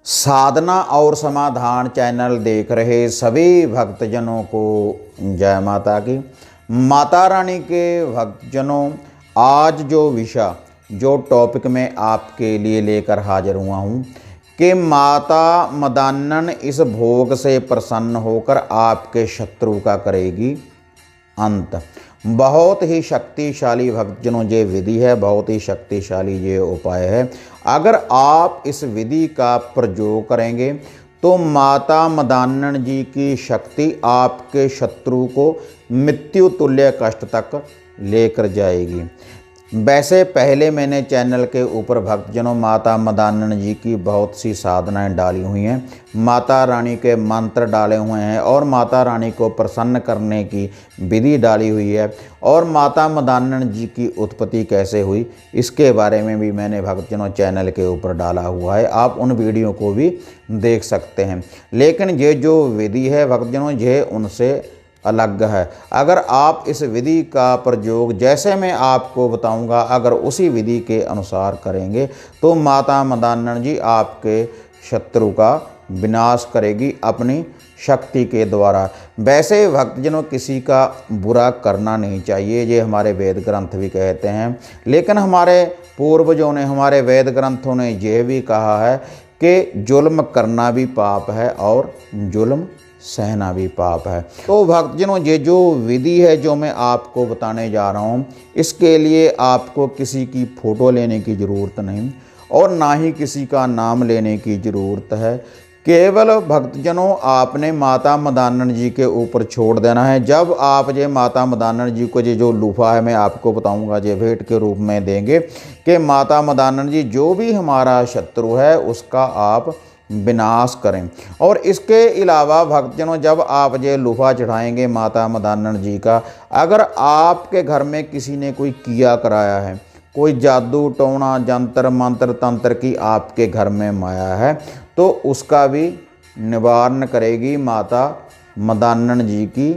साधना और समाधान चैनल देख रहे सभी भक्तजनों को जय माता की। माता रानी के भक्तजनों, आज जो विषय जो टॉपिक में आपके लिए लेकर हाजिर हुआ हूँ कि माता मदान्नन इस भोग से प्रसन्न होकर आपके शत्रु का करेगी अंत। बहुत ही शक्तिशाली भक्तजनों ये विधि है, बहुत ही शक्तिशाली ये उपाय है। अगर आप इस विधि का प्रयोग करेंगे तो माता मदान्नन जी की शक्ति आपके शत्रु को मृत्यु तुल्य कष्ट तक लेकर जाएगी। वैसे पहले मैंने चैनल के ऊपर भक्तजनों माता मदान्नन जी की बहुत सी साधनाएं डाली हुई हैं, माता रानी के मंत्र डाले हुए हैं और माता रानी को प्रसन्न करने की विधि डाली हुई है और माता मदान्नन जी की उत्पत्ति कैसे हुई इसके बारे में भी मैंने भक्तजनों चैनल के ऊपर डाला हुआ है। आप उन वीडियो को भी देख सकते हैं। लेकिन ये जो विधि है भक्तजनों ये उनसे अलग है। अगर आप इस विधि का प्रयोग जैसे मैं आपको बताऊंगा अगर उसी विधि के अनुसार करेंगे तो माता मदान्नन जी आपके शत्रु का विनाश करेगी अपनी शक्ति के द्वारा। वैसे भक्तजनों किसी का बुरा करना नहीं चाहिए, ये हमारे वेद ग्रंथ भी कहते हैं। लेकिन हमारे पूर्वजों ने, हमारे वेद ग्रंथों ने यह भी कहा है कि जुल्म करना भी पाप है और जुल्म सहना भी पाप है। तो भक्तजनों ये जो विधि है जो मैं आपको बताने जा रहा हूँ इसके लिए आपको किसी की फ़ोटो लेने की ज़रूरत नहीं और ना ही किसी का नाम लेने की ज़रूरत है। केवल भक्तजनों आपने माता मदान्नन जी के ऊपर छोड़ देना है। जब आप ये माता मदान्नन जी को ये जो लूफा है मैं आपको बताऊंगा ये भेंट के रूप में देंगे कि माता मदान्नन जी जो भी हमारा शत्रु है उसका आप विनाश करें। और इसके अलावा भक्तजनों जब आप ये लूफा चढ़ाएंगे माता मदान्नन जी का, अगर आपके घर में किसी ने कोई किया कराया है, कोई जादू टोना जंतर मंत्र तंत्र की आपके घर में माया है तो उसका भी निवारण करेगी माता मदान्नन जी की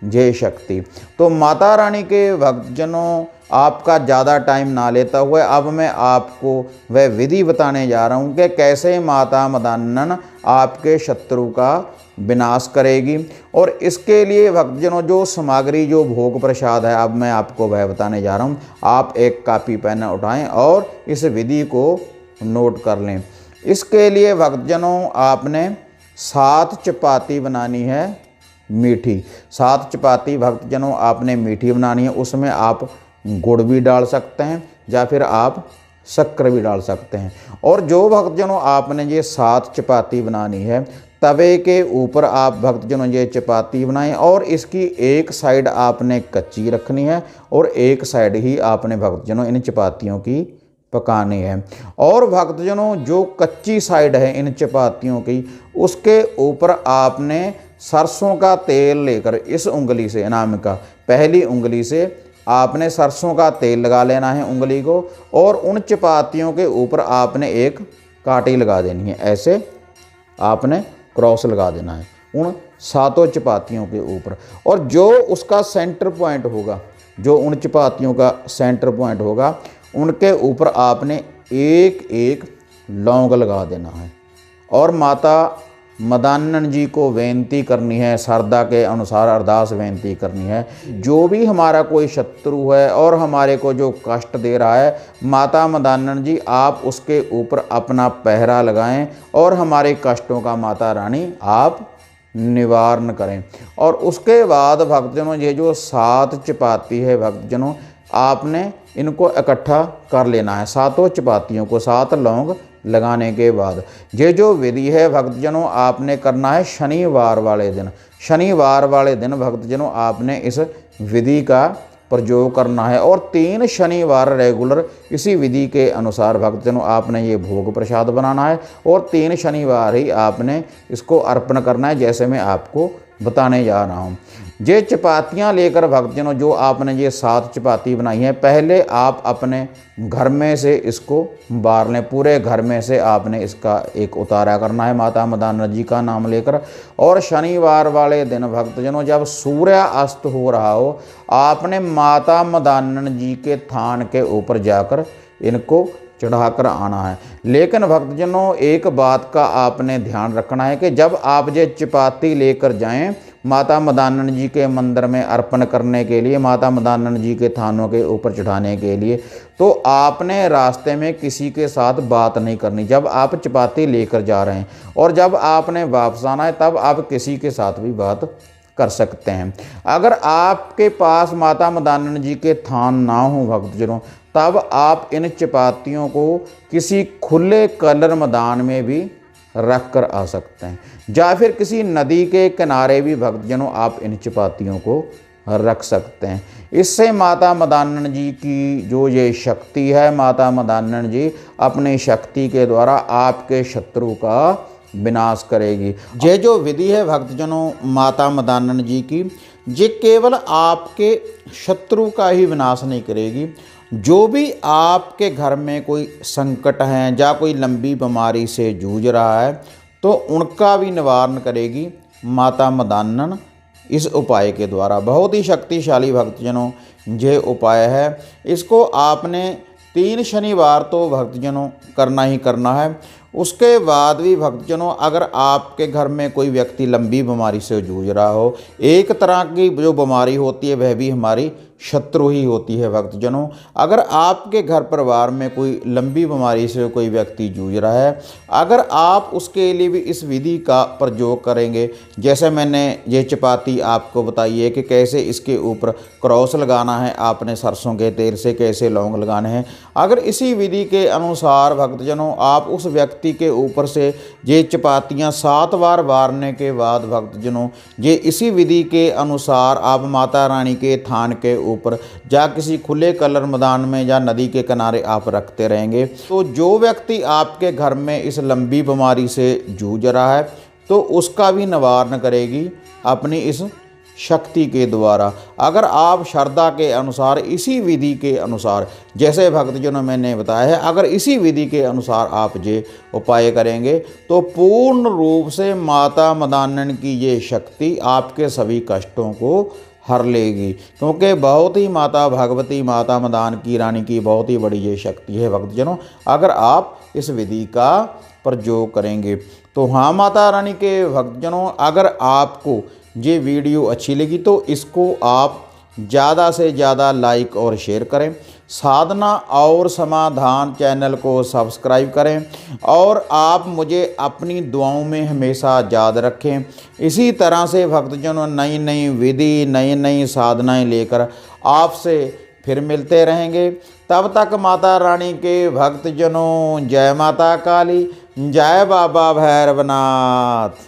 जय शक्ति। तो माता रानी के भक्तजनों आपका ज़्यादा टाइम ना लेता हुए अब मैं आपको वह विधि बताने जा रहा हूँ कि कैसे माता मदान्नन आपके शत्रु का विनाश करेगी। और इसके लिए भक्तजनों जो सामग्री जो भोग प्रसाद है अब मैं आपको वह बताने जा रहा हूँ। आप एक कापी पेन उठाएं और इस विधि को नोट कर लें। इसके लिए भक्तजनों आपने 7 चपाती बनानी है मीठी। 7 चपाती भक्तजनों आपने मीठी बनानी है। उसमें आप गुड़ भी डाल सकते हैं या फिर आप शक्कर भी डाल सकते हैं। और जो भक्तजनों आपने ये 7 चपाती बनानी है तवे के ऊपर आप भक्तजनों ये चपाती बनाएं और इसकी एक साइड आपने कच्ची रखनी है और एक साइड ही आपने भक्तजनों इन चपातियों की पकानी है। और भक्तजनों जो कच्ची साइड है इन चपातियों की उसके ऊपर आपने सरसों का तेल लेकर इस उंगली से नाम का पहली उंगली से आपने सरसों का तेल लगा लेना है उंगली को और उन चपातियों के ऊपर आपने एक कांटी लगा देनी है। ऐसे आपने क्रॉस लगा देना है उन 7 चपातियों के ऊपर। और जो उसका सेंटर पॉइंट होगा, जो उन चपातियों का सेंटर पॉइंट होगा उनके ऊपर आपने एक एक लौंग लगा देना है। और माता मदान्नन जी को बेनती करनी है, श्रद्धा के अनुसार अरदास बेनती करनी है। जो भी हमारा कोई शत्रु है और हमारे को जो कष्ट दे रहा है माता मदान्नन जी आप उसके ऊपर अपना पहरा लगाएं और हमारे कष्टों का माता रानी आप निवारण करें। और उसके बाद भक्तजनों ये जो 7 चपाती है भक्तजनों आपने इनको इकट्ठा कर लेना है। 7 चपातियों को 7 लौंग लगाने के बाद ये जो विधि है भक्तजनों आपने करना है शनिवार वाले दिन। शनिवार वाले दिन भक्तजनों आपने इस विधि का प्रयोग करना है और 3 शनिवार रेगुलर इसी विधि के अनुसार भक्तजनों आपने ये भोग प्रसाद बनाना है और 3 शनिवार ही आपने इसको अर्पण करना है जैसे मैं आपको बताने जा रहा हूँ। ये चपातियाँ लेकर भक्तजनों, जो आपने ये 7 चपाती बनाई हैं, पहले आप अपने घर में से इसको बार लें। पूरे घर में से आपने इसका एक उतारा करना है माता मदान जी का नाम लेकर। और शनिवार वाले दिन भक्तजनों, जब सूर्य अस्त हो रहा हो, आपने माता मदान जी के थान के ऊपर जाकर इनको चढ़ाकर आना है। लेकिन भक्तजनों, एक बात का आपने ध्यान रखना है कि जब आप ये चपाती लेकर जाएं माता मदान जी के मंदिर में अर्पण करने के लिए, माता मदान जी के थानों के ऊपर चढ़ाने के लिए, तो आपने रास्ते में किसी के साथ बात नहीं करनी जब आप चपाती लेकर जा रहे हैं। और जब आपने वापस आना है तब आप किसी के साथ भी बात कर सकते हैं। अगर आपके पास माता मदान जी के थान ना हो भक्तजनों, तब आप इन चपातियों को किसी खुले कलर मैदान में भी रख कर आ सकते हैं, या फिर किसी नदी के किनारे भी भक्तजनों आप इन चपातियों को रख सकते हैं। इससे माता मदान जी की जो ये शक्ति है, माता मदान जी अपनी शक्ति के द्वारा आपके शत्रु का विनाश करेगी। ये जो विधि है भक्तजनों माता मदान जी की, ये केवल आपके शत्रु का ही विनाश नहीं करेगी, जो भी आपके घर में कोई संकट है या कोई लंबी बीमारी से जूझ रहा है, तो उनका भी निवारण करेगी माता मदान इस उपाय के द्वारा। बहुत ही शक्तिशाली भक्तजनों ये उपाय है। इसको आपने 3 शनिवार तो भक्तजनों करना ही करना है। उसके बाद भी भक्तजनों, अगर आपके घर में कोई व्यक्ति लंबी बीमारी से जूझ रहा हो, एक तरह की जो बीमारी होती है वह भी हमारी शत्रु ही होती है भक्तजनों। अगर आपके घर परिवार में कोई लंबी बीमारी से कोई व्यक्ति जूझ रहा है, अगर आप उसके लिए भी इस विधि का प्रयोग करेंगे, जैसे मैंने ये चपाती आपको बताई है कि कैसे इसके ऊपर क्रॉस लगाना है, आपने सरसों के तेल से कैसे लौंग लगाने हैं, अगर इसी विधि के अनुसार भक्तजनों आप उस व्यक्ति के ऊपर से ये चपातियाँ 7 बार बारने के बाद भक्तजनों, ये इसी विधि के अनुसार आप माता रानी के थान के ऊपर या किसी खुले कलर मैदान में या नदी के किनारे आप रखते रहेंगे, तो जो व्यक्ति आपके घर में इस लंबी बीमारी से जूझ रहा है, तो उसका भी निवारण करेगी अपनी इस शक्ति के द्वारा। अगर आप श्रद्धा के अनुसार, इसी विधि के अनुसार, जैसे भक्तजनों मैंने बताया है, अगर इसी विधि के अनुसार आप ये उपाय करेंगे, तो पूर्ण रूप से माता मदान की ये शक्ति आपके सभी कष्टों को हर लेगी। क्योंकि बहुत ही माता भगवती माता मदान की रानी की बहुत ही बड़ी ये शक्ति है भक्तजनों, अगर आप इस विधि का प्रयोग करेंगे। तो हाँ माता रानी के भक्तजनों, अगर आपको ये वीडियो अच्छी लगी तो इसको आप ज़्यादा से ज़्यादा लाइक और शेयर करें। साधना और समाधान चैनल को सब्सक्राइब करें और आप मुझे अपनी दुआओं में हमेशा याद रखें। इसी तरह से भक्तजनों नई नई विधि, नई नई साधनाएं लेकर आपसे फिर मिलते रहेंगे। तब तक माता रानी के भक्तजनों जय माता काली, जय बाबा भैरवनाथ।